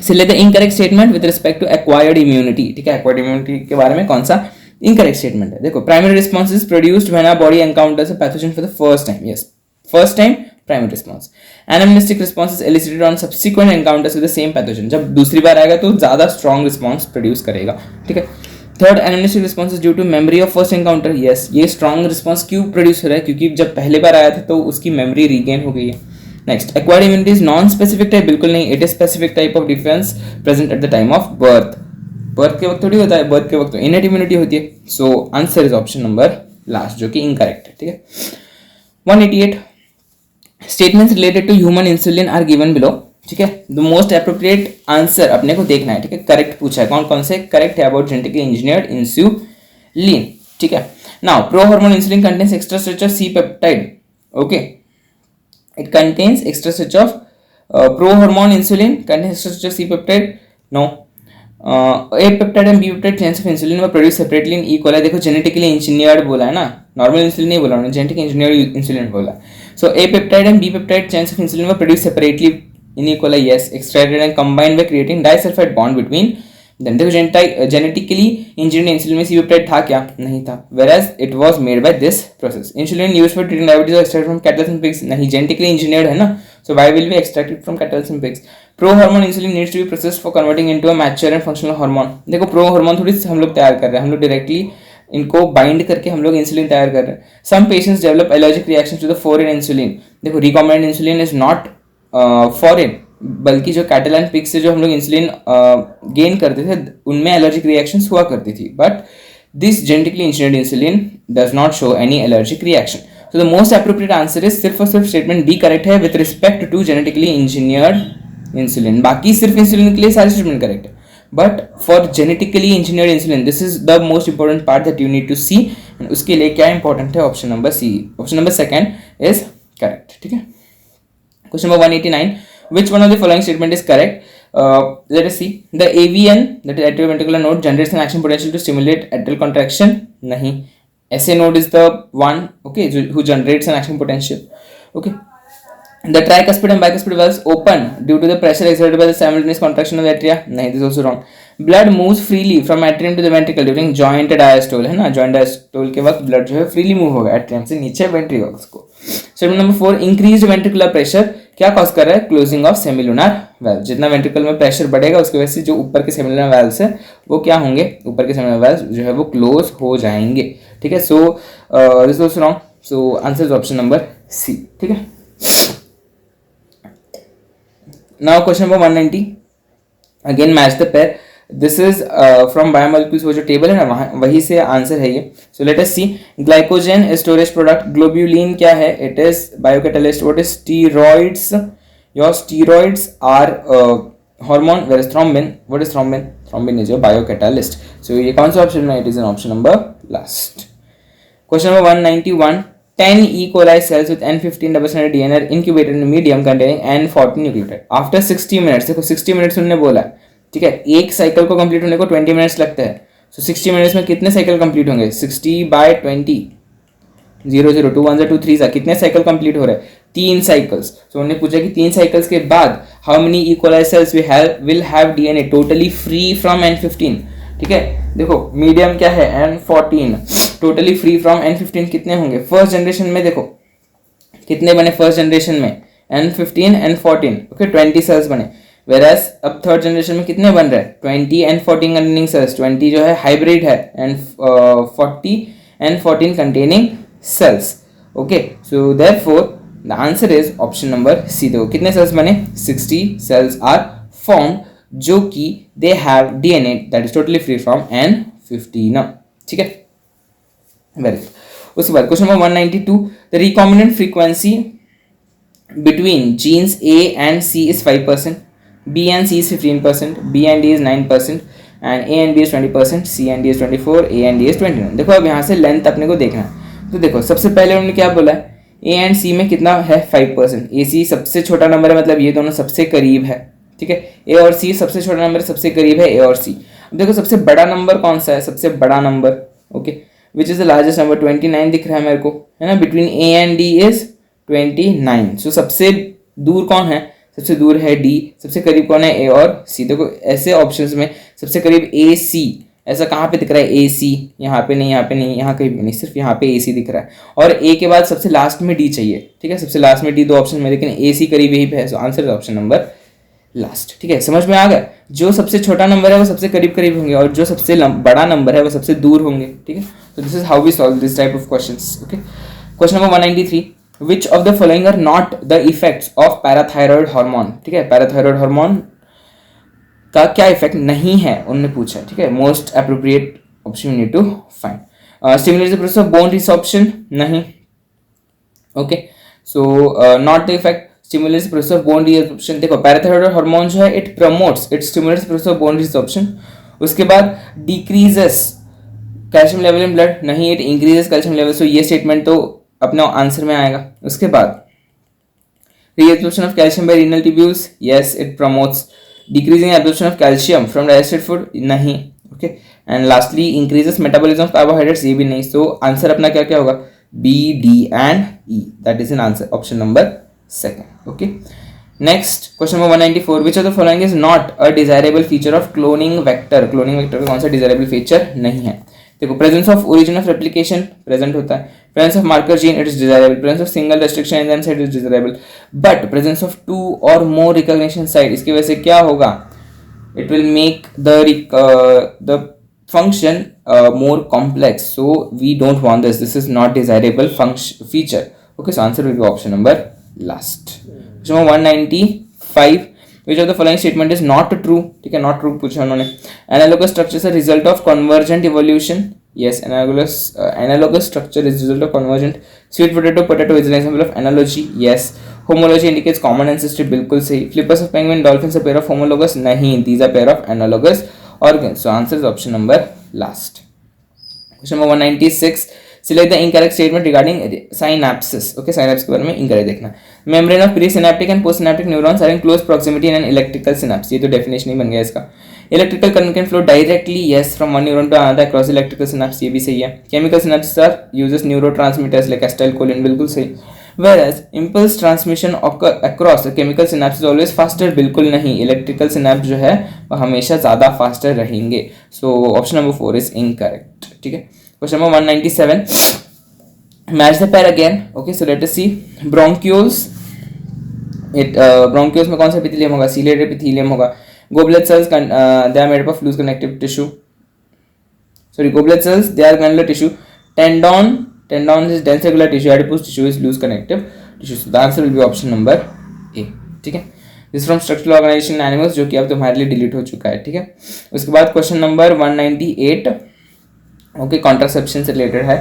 select the incorrect statement with respect to acquired immunity, ठीक है, एक्वायर्ड इम्यूनिटी के बारे में कौन सा इनकरेक्ट स्टेटमेंट है? देखो primary response is produced when our body encounters a pathogen for the first time, yes, first time primary response. Anamnestic response is elicited on subsequent encounters with the same pathogen, जब दूसरी बार आएगा तो ज्यादा strong response produce करेगा, ठीक है। Third, anamnestic response is due to memory of first encounter, yes, ये strong response क्यों प्रोड्यूस हो रहा है? क्योंकि जब पहले बार आया था तो उसकी मेमोरी रीगेन हो गई है। Next, acquired immunity is non specific type, बिल्कुल नहीं, it is specific type of defence present at the time of birth, birth के वक्त थोड़ी होता है, बर्थ के वक्त तो इनेट इम्यूनिटी होती है। So answer is option number last, जो कि इनकरेक्ट है, ठीक है। 188, statements related to human insulin are given below, ठीक है, द मोस्ट एप्रोप्रिएट आंसर अपने को देखना है, ठीक है, करेक्ट पूछा है, कौन कौन से करेक्ट है अबाउट जेनेटिकली इंजीनियर्ड इंसुलिन, ठीक है। Now prohormone insulin contains extra structure C peptide, okay, it contains extra structure of prohormone insulin contains extra structure C peptide, no. A peptide and B peptide chains of insulin were produced separately in E. coli, देखो genetically engineered बोला है ना, normal insulin नहीं बोला उन्होंने, genetic engineered insulin बोला। सो A peptide and B peptide chains of insulin were produced separately in E. coli, yes, extracted and combined by creating disulfide bond between them। देखो genetically engineered insulin में C peptide था क्या? नहीं था, whereas it was made by this process। Insulin used for treating diabetes or extracted from cattle and pigs, नहीं, genetically engineered है ना, so why will we extract it from cattle and pigs? Prohormone insulin needs to be processed for converting into a mature and functional hormone. देखो prohormone थोड़ी हम लोग तैयार कर रहे हैं, हम लोग डायरेक्टली इनको बाइंड करके हम लोग इंसुलिन तैयार कर रहे हैं। Some patients develop allergic reaction to the foreign insulin, देखो recommended insulin is not foreign, बल्कि जो कैटल एंड पिग से जो हम लोग इंसुलिन गेन करते थे उनमें एलर्जिक रिएक्शंस हुआ करती थी, but this genetically engineered insulin does not show any allergic reaction. So the most appropriate answer is सिर्फ और सिर्फ स्टेटमेंट बी करेक्ट है with respect to genetically engineered insulin, बाकी सिर्फ इंसुलिन के लिए सारे स्टेटमेंट करेक्ट है, but for genetically engineered insulin this is the most important part that you need to see, उसके लिए क्या इंपॉर्टेंट है? Option number C, option number second is correct, ठीक है। Question number 189, which one of the following statement is correct? Let us see, the AVN, that is atrioventricular node, generates an action potential to stimulate atrial contraction, नहीं, SA node is the one, okay, who generates an action potential, okay. The tricuspid and bicuspid valves open due to the pressure exerted by the simultaneous contraction of the atria, nahi, this is also wrong. Blood moves freely from atrium to the ventricle during joint diastole, है ना, joint diastole के वक्त blood जो है freely move होगा atrium से नीचे ventricles को। Statement number 4, increased ventricular pressure क्या कॉज कर रहा है? क्लोजिंग ऑफ सेमिलुनर वेल्व, जितना वेंट्रिकल में प्रेशर बढ़ेगा उसकी वजह से जो ऊपर के सेमिलुनर वेल्व्स है वो क्या होंगे? ऊपर के सेमिलुनर वेल्व्स जो है वो क्लोज हो जाएंगे, ठीक है। So this was wrong, so answer is option number C, ठीक है। Now question number 190, again match the pair, this is from biomolecules, वो जो टेबल है ना वहाँ वहीं से आंसर है ये। So let us see, glycogen is storage product, globulin क्या है? It is biocatalyst, what is steroids? Your steroids are hormone, where is thrombin, what is thrombin? Thrombin is your biocatalyst. So ये कौन सा option है? It is an option number last. Question number 191, 10 E. coli cells with N15 double-stranded DNA are incubated in a medium containing N14 nucleotide. After 60 minutes, देखो 60 minutes उन्होंने बोला है, ठीक है, एक साइकिल को कंप्लीट होने को 20 मिनट्स लगता है, सो 60 मिनट्स में कितने साइकिल कंप्लीट होंगे? 60/20, 0 0 2 1 2 3 कितने साइकिल कंप्लीट हो रहे हैं? 3 साइकिल्स। सो उन्होंने पूछा कि 3 साइकिल्स के बाद how many E. coli cells will have DNA totally free from N15, ठीक है। देखो मीडियम क्या है? N14, totally free from N15 कितने होंगे? फर्स्ट जनरेशन में देखो कितने बने फर्स्ट जनरेशन में? N15 N14, ओके 20 सेल्स बने। वेरास अब थर्ड जनरेशन में कितने बन रहे हैं? 20 N14 कंटेनिंग सेल्स, 20 जो है हाइब्रिड है, and 40 N14 containing cells, okay. So therefore the answer is option number C. देखो कितने सेल्स बने? 60 सेल्स आर फॉर्म्ड, जो कि they have DNA that is totally free from N15, ठीक है, वेरी गुड। उसके बाद question number 192, the recombinant frequency between genes A and C is 5%, B and C is 15%, B and D is 9%, and A and B is 20%, C and D is 24, A and D is 29। देखो अब यहाँ से length अपने को देखना है। तो देखो सबसे पहले उन्होंने क्या बोला है, A एंड C में कितना है? 5%। ए सी सबसे छोटा नंबर है, मतलब ये दोनों सबसे करीब है, ठीक है। ए और सी सबसे छोटा नंबर, सबसे करीब है ए और सी। अब देखो सबसे बड़ा नंबर कौन सा है? सबसे बड़ा number, okay, which is the largest number? 29 दिख रहा है मेरे को, है ना। Between A and D is 29। सो सबसे दूर कौन है? सबसे दूर है डी, सबसे करीब कौन है? ए और सी। देखो ऐसे ऑप्शंस में सबसे करीब ए सी, ऐसा कहाँ पे दिख रहा है? ए सी, यहाँ पे नहीं, यहाँ पे नहीं, यहाँ कहीं भी नहीं, सिर्फ यहाँ पे ए सी दिख रहा है। और ए के बाद सबसे लास्ट में डी चाहिए, ठीक है, सबसे लास्ट में डी, दो ऑप्शन में, लेकिन ए सी करीब यही पे है। So answer is option number last, ठीक है। समझ में आ गया? जो सबसे छोटा नंबर है वो सबसे करीब करीब होंगे, और जो सबसे बड़ा नंबर है वो सबसे दूर होंगे, ठीक है। तो this is how we solve this type of questions, okay. Question number 193, which of the following are not the effects of parathyroid hormone, ठीक है। पैराथायरॉयड हार्मोन का क्या इफेक्ट नहीं है उन्होंने पूछा, ठीक है। Most appropriate option you need to find. Stimulates the process of bone resorption, नहीं, okay. So not the effect stimulates the process of bone resorption. देखो पैराथायरॉयड हार्मोन जो है it promotes, it stimulates the process of bone resorption. उसके बाद decreases calcium level in blood, नहीं, it increases calcium level. सो ये statement तो अपने आंसर में आएगा। उसके बाद reabsorption of calcium by renal tubules, yes it promotes decreasing absorption of calcium from digested food, नहीं, okay, and lastly increases metabolism of carbohydrates, ये भी नहीं। so आंसर अपना क्या क्या होगा? B, D and E, that is an answer, option number second, okay। next question number 194, which of the following is not a desirable feature of cloning vector? cloning vector का कौन सा desirable feature नहीं है? देखो presence of origin of replication present होता है, presence of marker gene it is desirable, presence of single restriction enzyme site is desirable, but presence of two और more recognition site, इसकी वजह से क्या होगा? It will make the function more complex, so we don't want this, this is not desirable feature, okay. So answer will be option number last. Question number 195, which of the following statement is not true, ठीक है, not true पूछा उन्होंने। analogous structure is a result of convergent evolution, yes, analogous structure is result of convergent। sweet potato is an example of analogy, yes। homology indicates common ancestry, बिल्कुल सही। flippers of penguin dolphins are pair of homologous, नहीं, these are pair of analogous organs, so answer is option number last। question number 196, select the incorrect statement regarding synapses, okay, synapse के बारे में incorrect देखना। membrane of presynaptic and postsynaptic neurons are in close proximity in an electrical synapse, ये तो definition ही बन गया इसका। electrical current can flow directly, yes, from one neuron to another across electrical synapse, ये भी सही है। chemical synapses are uses neurotransmitters like acetylcholine, बिल्कुल सही। whereas impulse transmission across the chemical synapse is always faster, बिल्कुल नहीं, electrical synapse जो है वह हमेशा ज़्यादा faster रहेंगे, so option number 4 is incorrect, ठीक है। Question number 197, match the pair again, okay, so let us see। bronchioles, bronchioles में कौन सा epithelium होगा? ciliate epithelium होगा। goblet cells they are made up of loose connective tissue, sorry, goblet cells they are granular tissue, tendon is dense regular tissue, adipose tissue is loose connective tissue, so the answer will be option number A, ठीक है। This from structural organisation animals, जो कि अब तुम्हारे लिए delete हो चुका है, ठीक है। उसके बाद क्वेश्चन नंबर 198, ओके, कॉन्ट्रासेप्शन से रिलेटेड है।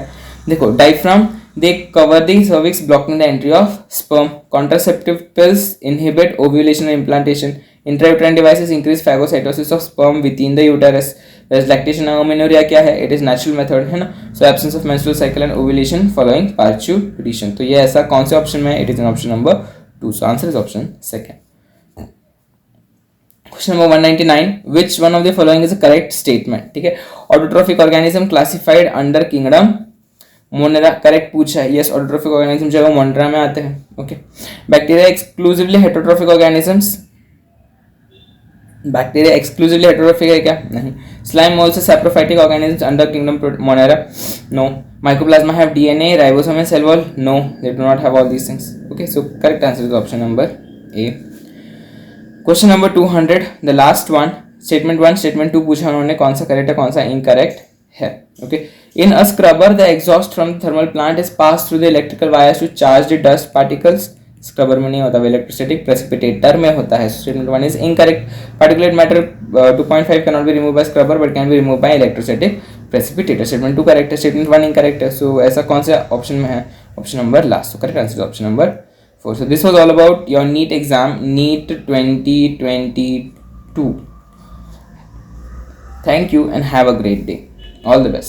देखो diaphragm they cover the cervix blocking the entry of sperm, contraceptive pills inhibit ovulation and implantation, intrauterine devices increase phagocytosis of sperm within the uterus, lactation amenorrhoea क्या है? It is natural method, है ना। सो absence of menstrual cycle and ovulation following parturition, तो ये ऐसा कौन से ऑप्शन में है? It is an option number 2, so answer is option second. Question number 199, which one of the following is a correct statement, ठीक है। Autotrophic organism classified under kingdom Monera, correct पूछा है, यस, ऑटोट्रॉफिक ऑर्गेनिज्म जो है Monera में आते हैं, okay. Bacteria exclusively heterotrophic organisms, bacteria exclusively heterotrophic है क्या? नहीं। Slime also saprophytic organisms under kingdom Monera, no. Mycoplasma have DNA, ribosome and cell wall, no, they do not have all these things, okay. Okay, so correct answer is option number A. Question number 200, the last one. Statement 1, statement 2 पूछा उन्होंने, कौन सा correct है कौन सा incorrect है. Okay, in a scrubber the exhaust from the thermal plant is passed through the electrical wires to charge the dust particles. Scrubber में नहीं होता, वो इलेक्ट्रोस्टैटिक प्रेसिपिटेटर में होता है. Statement 1 is incorrect. Particulate matter 2.5 can not be remove by scrubber but can be remove by electrostatic precipitator. Statement 2 correct है, statement 1 incorrect है. सो ऐसा कौन से ऑप्शन में है? Option number last. So correct answer option number 4. So this was all about your NEET exam, NEET 2022. Thank you and have a great day. All the best.